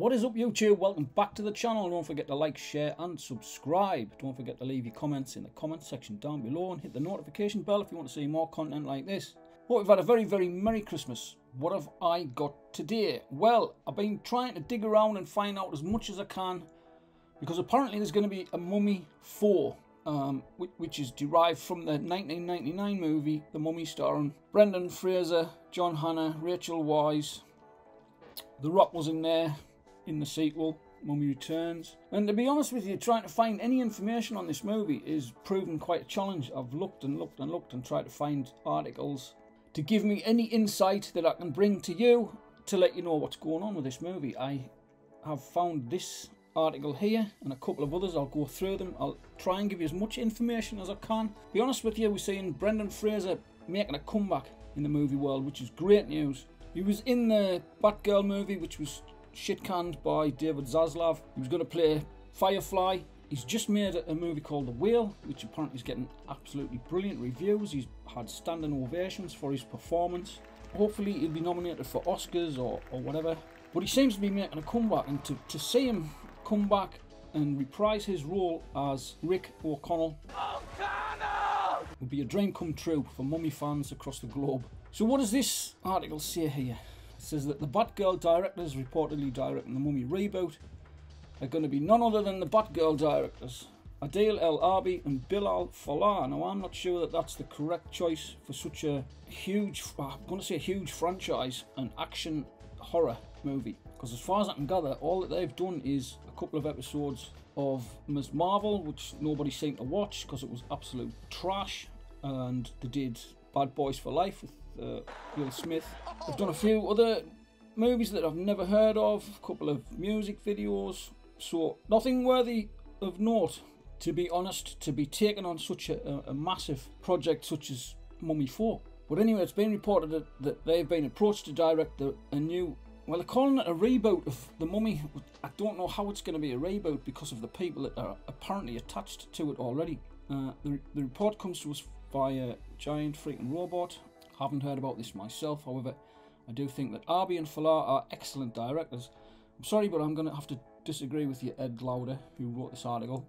What is up, YouTube? Welcome back to the channel. Don't forget to like, share and subscribe. Don't forget to leave your comments in the comment section down below and hit the notification bell if you want to see more content like this. Hope you've had a very Merry Christmas. What have I got today? Well, I've been trying to dig around and find out as much as I can, because apparently there's going to be a Mummy 4, which is derived from the 1999 movie The Mummy, starring Brendan Fraser, John Hannah, Rachel Weisz. The Rock was in there in the sequel, Mummy Returns. And to be honest with you, trying to find any information on this movie is proving quite a challenge. I've looked and looked and looked and tried to find articles to give me any insight that I can bring to you to let you know what's going on with this movie. I have found this article here and a couple of others. I'll go through them. I'll try and give you as much information as I can. To be honest with you, we're seeing Brendan Fraser making a comeback in the movie world, which is great news. He was in the Batgirl movie, which was shit-canned by David Zaslav. He was going to play Firefly. He's just made a movie called The Whale, which apparently is getting absolutely brilliant reviews. He's had standing ovations for his performance. Hopefully he'll be nominated for Oscars or whatever. But he seems to be making a comeback, and to see him come back and reprise his role as Rick O'Connell would be a dream come true for Mummy fans across the globe. So what does this article say here? It says that the Batgirl directors reportedly directing the Mummy reboot are going to be none other than the Batgirl directors, Adil El Arbi and Bilal Fallah. Now, I'm not sure that that's the correct choice for such a huge, I'm going to say a huge franchise, an action horror movie. Because as far as I can gather, all that they've done is a couple of episodes of Ms. Marvel, which nobody seemed to watch because it was absolute trash, and they did Bad Boys for Life with Will Smith. They've done a few other movies that I've never heard of, a couple of music videos, so nothing worthy of note, to be honest, to be taken on such a massive project such as Mummy 4. But anyway, it's been reported that they've been approached to direct a new, well, they're calling it a reboot of The Mummy. I don't know how it's going to be a reboot because of the people that are apparently attached to it already. The report comes to us via Giant Freaking Robot. Haven't heard about this myself, however, I do think that Arbi and Fallah are excellent directors. I'm sorry, but I'm going to have to disagree with you, Ed Lauder, who wrote this article.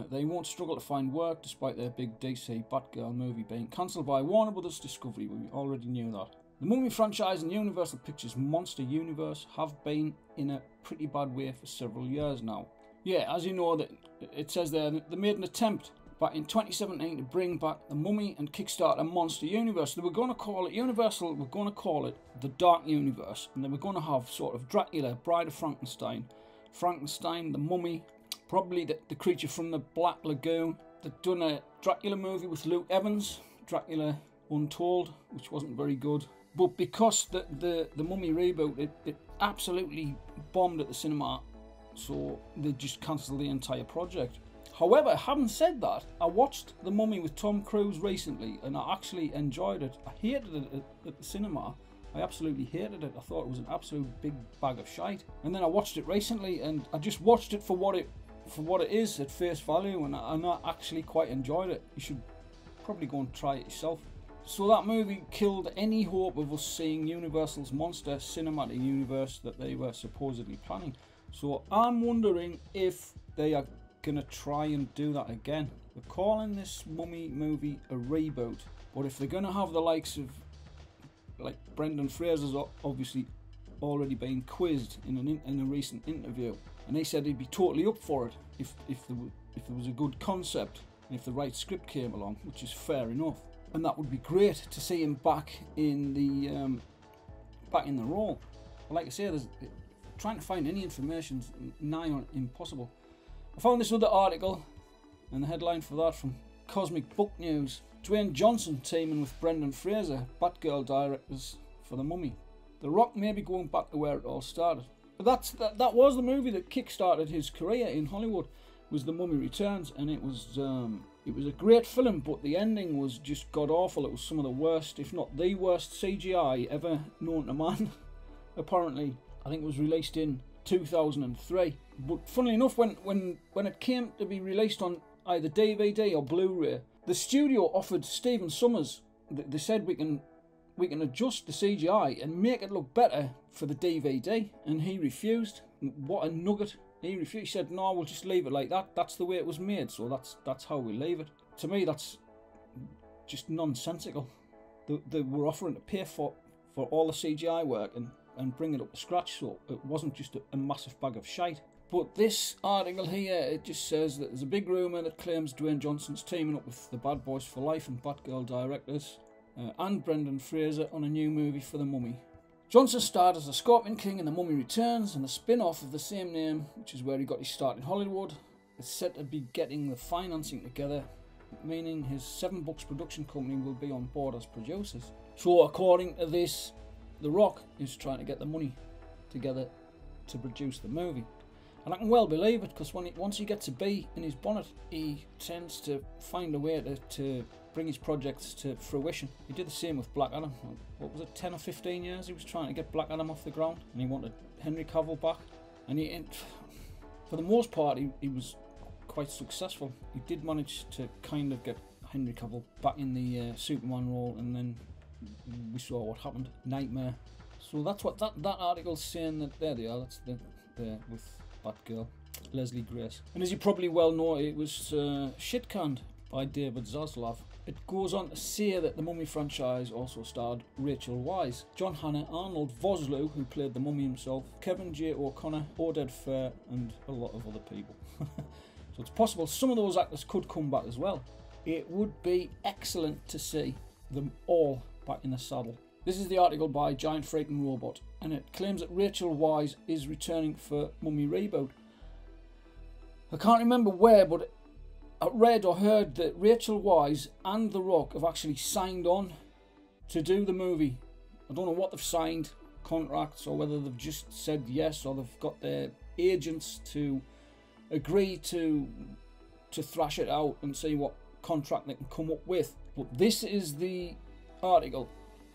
They won't struggle to find work despite their big DC Batgirl movie being cancelled by Warner Brothers Discovery. We already knew that. The Mummy franchise and Universal Pictures' Monster Universe have been in a pretty bad way for several years now. Yeah, as you know, that it says there that they made an attempt back in 2017 to bring back the Mummy and kickstart a Monster Universe. They were going to call it, Universal were going to call it the Dark Universe, and they were going to have sort of Dracula, Bride of Frankenstein, the Mummy, probably the creature from the Black Lagoon. They'd done a Dracula movie with Luke Evans, Dracula Untold, which wasn't very good. But because the Mummy reboot, it absolutely bombed at the cinema, so they just cancelled the entire project. However, having said that, I watched The Mummy with Tom Cruise recently and I actually enjoyed it. I hated it at the cinema. I absolutely hated it. I thought it was an absolute big bag of shite. And then I watched it recently and I just watched it for what it is at face value, and I actually quite enjoyed it. You should probably go and try it yourself. So that movie killed any hope of us seeing Universal's monster cinematic universe that they were supposedly planning. So I'm wondering if they are gonna try and do that again. They're calling this Mummy movie a reboot, but if they're gonna have the likes of, like, Brendan Fraser's obviously already been quizzed in a recent interview, and he said he'd be totally up for it if there was a good concept and if the right script came along, which is fair enough, and that would be great to see him back in the role. But like I say, trying to find any information is nigh on impossible. I found this other article, and the headline for that from Cosmic Book News: Dwayne Johnson teaming with Brendan Fraser, Batgirl directors for The Mummy. The Rock may be going back to where it all started. But that was the movie that kick-started his career in Hollywood, was The Mummy Returns, and it was a great film, but the ending was just god-awful. It was some of the worst, if not the worst, CGI ever known to man. Apparently, I think it was released in 2003. But funnily enough, when it came to be released on either DVD or Blu-ray, the studio offered Stephen Sommers, they said we can we can adjust the CGI and make it look better for the DVD. And he refused. What a nugget. He refused. He said, no, we'll just leave it like that. That's the way it was made, so that's how we leave it. To me, that's just nonsensical. They were offering to pay for all the CGI work and bring it up to scratch, so it wasn't just a massive bag of shite. But this article here, it just says that there's a big rumour that claims Dwayne Johnson's teaming up with the Bad Boys for Life and Batgirl directors and Brendan Fraser on a new movie for The Mummy. Johnson starred as the Scorpion King in The Mummy Returns, and the spin-off of the same name, which is where he got his start in Hollywood, is said to be getting the financing together, meaning his 7 Books production company will be on board as producers. So according to this, The Rock is trying to get the money together to produce the movie. And I can well believe it, because once he gets a bee in his bonnet, he tends to find a way to bring his projects to fruition. He did the same with Black Adam. What was it, 10 or 15 years he was trying to get Black Adam off the ground, and he wanted Henry Cavill back. And for the most part, he was quite successful. He did manage to kind of get Henry Cavill back in the Superman role, and then we saw what happened. Nightmare. So that's what that article's saying. That there they are. That's the with Batgirl, Leslie Grace. And as you probably well know, it was shit-canned by David Zaslav. It goes on to say that the Mummy franchise also starred Rachel Weisz, John Hannah, Arnold Vosloo, who played the Mummy himself, Kevin J. O'Connor, Oded Fair, and a lot of other people. So it's possible some of those actors could come back as well. It would be excellent to see them all back in the saddle. This is the article by Giant Freaking Robot, and it claims that Rachel Weisz is returning for Mummy reboot. I can't remember where, but I read or heard that Rachel Weisz and The Rock have actually signed on to do the movie. I don't know what they've signed, contracts, or whether they've just said yes, or they've got their agents to agree to thrash it out and see what contract they can come up with. But this is the article.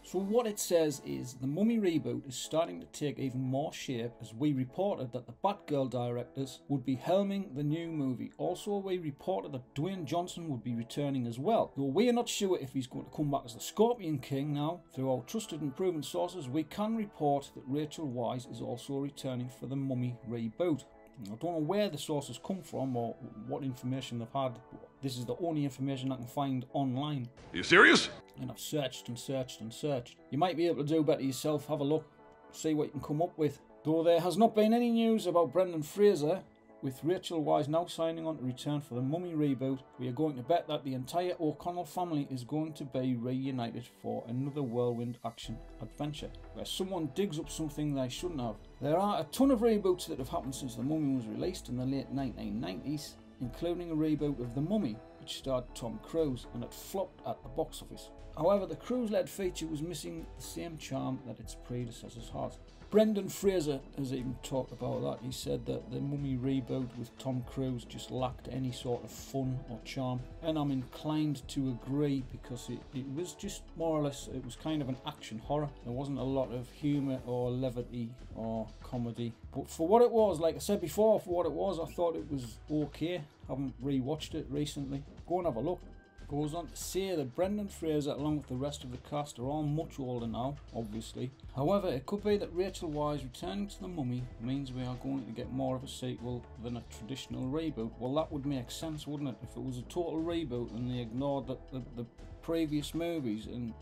So what it says is the Mummy reboot is starting to take even more shape, as we reported that the Batgirl directors would be helming the new movie. Also, we reported that Dwayne Johnson would be returning as well. Though we are not sure if he's going to come back as the Scorpion King now, through our trusted and proven sources, we can report that Rachel Weisz is also returning for the Mummy reboot. I don't know where the sources come from or what information they've had. This is the only information I can find online. Are you serious? And I've searched and searched and searched. You might be able to do better yourself. Have a look, see what you can come up with. Though there has not been any news about Brendan Fraser, with Rachel Weisz now signing on to return for the Mummy reboot, we are going to bet that the entire O'Connell family is going to be reunited for another whirlwind action adventure, where someone digs up something they shouldn't have. There are a ton of reboots that have happened since The Mummy was released in the late 1990s, including a reboot of The Mummy, which starred Tom Cruise, and it flopped at the box office. However, the Cruise-led feature was missing the same charm that its predecessors had. Brendan Fraser has even talked about that. He said that the Mummy reboot with Tom Cruise just lacked any sort of fun or charm, and I'm inclined to agree, because it was just more or less, it was kind of an action horror. There wasn't a lot of humour or levity or comedy, but for what it was, like I said before, for what it was, I thought it was okay. I haven't rewatched it recently. Go and have a look. Goes on to say that Brendan Fraser, along with the rest of the cast, are all much older now, obviously. However, it could be that Rachel Weisz returning to The Mummy means we are going to get more of a sequel than a traditional reboot. Well, that would make sense, wouldn't it? If it was a total reboot and they ignored the previous movies and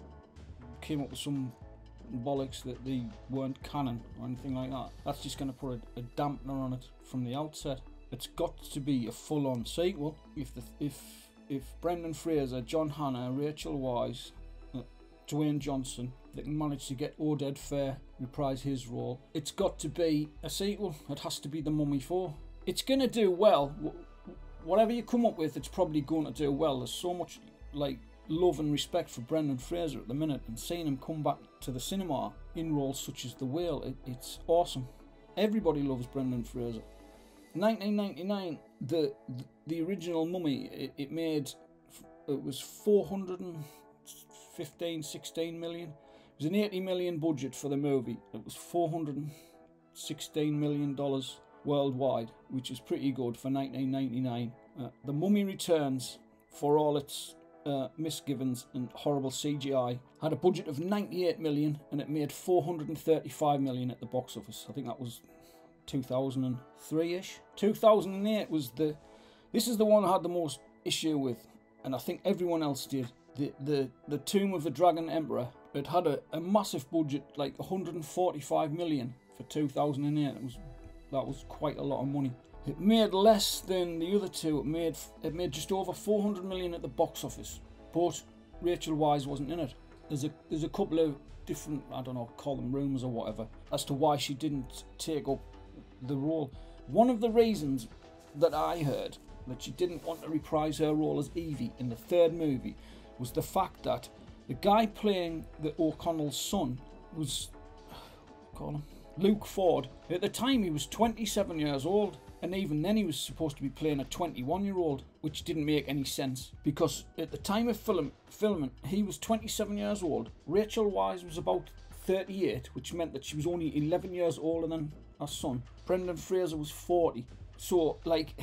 came up with some bollocks that they weren't canon or anything like that, that's just going to put a dampener on it from the outset. It's got to be a full-on sequel. If Brendan Fraser, John Hannah, Rachel Weisz, Dwayne Johnson, they can manage to get Oded Fair reprise his role, it's got to be a sequel. It has to be The Mummy 4. It's going to do well. Whatever you come up with, it's probably going to do well. There's so much like love and respect for Brendan Fraser at the minute, and seeing him come back to the cinema in roles such as The Whale, it's awesome. Everybody loves Brendan Fraser. 1999, the original Mummy, it was 416 million. It was an 80 million budget for the movie. It was $416 million worldwide, which is pretty good for 1999. The Mummy Returns, for all its misgivings and horrible CGI. Had a budget of 98 million and it made 435 million at the box office. I think that was 2003-ish. 2008 was this is the one I had the most issue with, and I think everyone else did. The Tomb of the Dragon Emperor. It had a massive budget, like 145 million for 2008. That was quite a lot of money. It made less than the other two. It made just over 400 million at the box office. But Rachel Weisz wasn't in it. There's a couple of different, I don't know, call them rumours or whatever, as to why she didn't take up the role. One of the reasons that I heard that she didn't want to reprise her role as Evie in the third movie was the fact that the guy playing the O'Connell's son was, call him, Luke Ford. At the time he was 27 years old, and even then he was supposed to be playing a 21-year-old, which didn't make any sense, because at the time of filming he was 27 years old. Rachel Weisz was about 38, which meant that she was only 11 years older than her son. Brendan Fraser was 40. So, like,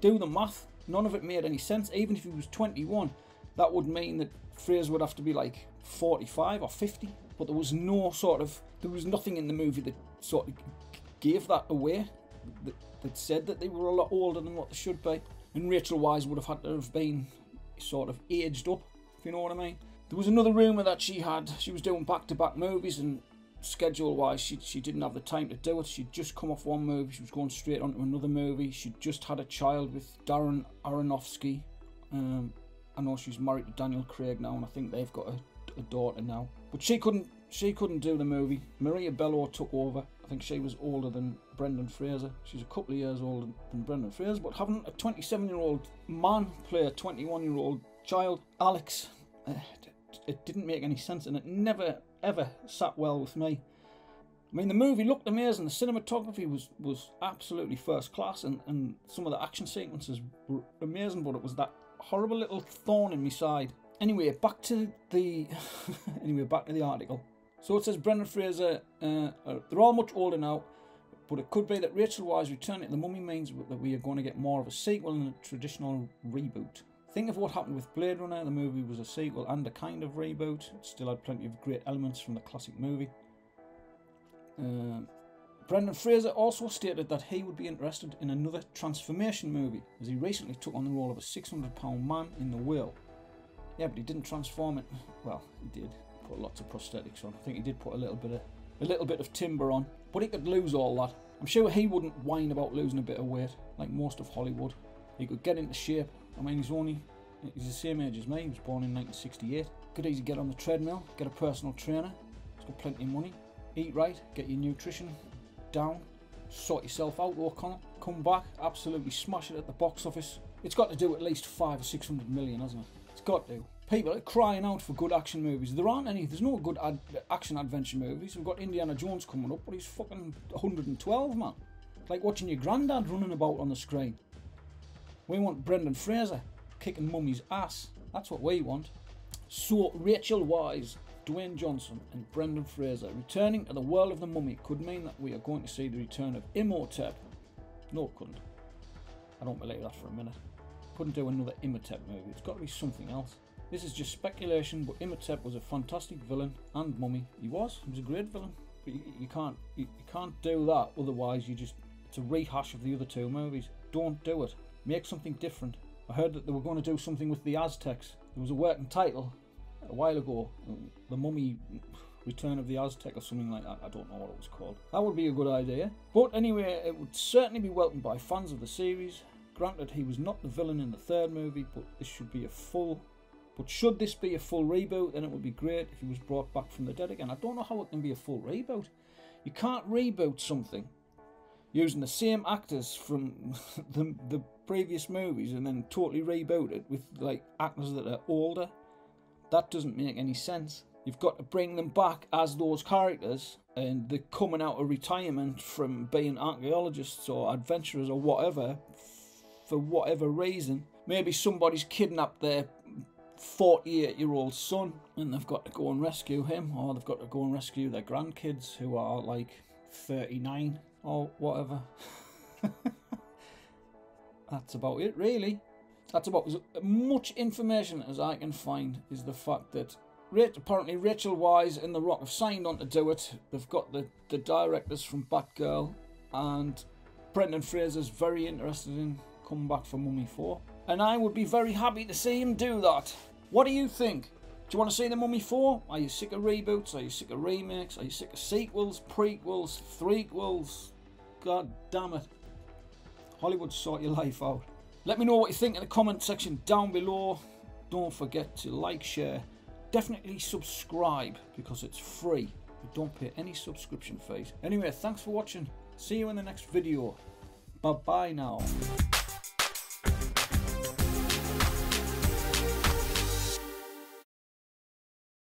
do the math. None of it made any sense. Even if he was 21, that would mean that Fraser would have to be like 45 or 50. But there was nothing in the movie that sort of gave that away, that said that they were a lot older than what they should be. And Rachel Weisz would have had to have been sort of aged up, if you know what I mean. There was another rumour that she was doing back-to-back movies, and schedule-wise she didn't have the time to do it. She'd just come off one movie, she was going straight onto another movie. She'd just had a child with Darren Aronofsky. I know she's married to Daniel Craig now, and I think they've got a daughter now. But she couldn't do the movie. Maria Bello took over. I think she was older than Brendan Fraser. She's a couple of years older than Brendan Fraser, but having a 27-year-old man play a 21-year-old child, Alex, it didn't make any sense, and it never ever sat well with me. I mean, the movie looked amazing. The cinematography was absolutely first class, and some of the action sequences were amazing, but it was that horrible little thorn in my side. Anyway, back to the article. So it says Brendan Fraser, they're all much older now, but it could be that Rachel Weisz returning to The Mummy means that we are going to get more of a sequel than a traditional reboot. Think of what happened with Blade Runner. The movie was a sequel and a kind of reboot. It still had plenty of great elements from the classic movie. Brendan Fraser also stated that he would be interested in another transformation movie, as he recently took on the role of a 600-pound man in The Whale. Yeah, but he didn't transform it. Well, he did put lots of prosthetics on. I think he did put a little bit of timber on, but he could lose all that. I'm sure he wouldn't whine about losing a bit of weight like most of Hollywood. He could get into shape. I mean, he's the same age as me. He was born in 1968. Could easily get on the treadmill, get a personal trainer. He's got plenty of money. Eat right, get your nutrition down, sort yourself out, O'Connell. Come back, absolutely smash it at the box office. It's got to do at least 500 or 600 million, hasn't it? It's got to. People are crying out for good action movies. There aren't any. There's no good action adventure movies. We've got Indiana Jones coming up, but he's fucking 112, man. It's like watching your granddad running about on the screen. We want Brendan Fraser kicking mummy's ass. That's what we want. So Rachel Weisz, Dwayne Johnson and Brendan Fraser returning to the world of The Mummy could mean that we are going to see the return of Imhotep. No, it couldn't. I don't believe that for a minute. Couldn't do another Imhotep movie. It's got to be something else. This is just speculation, but Imhotep was a fantastic villain, and Mummy, he was a great villain. But you can't do that, otherwise it's a rehash of the other two movies. Don't do it. Make something different. I heard that they were going to do something with the Aztecs. There was a working title a while ago, The Mummy, Return of the Aztec or something like that. I don't know what it was called. That would be a good idea. But anyway, it would certainly be welcomed by fans of the series. Granted, he was not the villain in the third movie, but should this be a full reboot, then it would be great if he was brought back from the dead again. I don't know how it can be a full reboot. You can't reboot something using the same actors from the previous movies and then totally reboot it with like actors that are older. That doesn't make any sense. You've got to bring them back as those characters, and they're coming out of retirement from being archaeologists or adventurers or whatever, for whatever reason. Maybe somebody's kidnapped their 48-year-old son and they've got to go and rescue him, or they've got to go and rescue their grandkids who are like 39 or whatever. That's about it, really. That's about as much information as I can find, is the fact that apparently Rachel Weisz and The Rock have signed on to do it. They've got the directors from Batgirl, and Brendan Fraser's very interested in coming back for Mummy 4. And I would be very happy to see him do that. What do you think? Do you want to see the Mummy 4? Are you sick of reboots? Are you sick of remakes? Are you sick of sequels, prequels, threequels? God damn it. Hollywood, sort your life out. Let me know what you think in the comment section down below. Don't forget to like, share, definitely subscribe because it's free. You don't pay any subscription fees. Anyway, thanks for watching. See you in the next video. Bye bye now.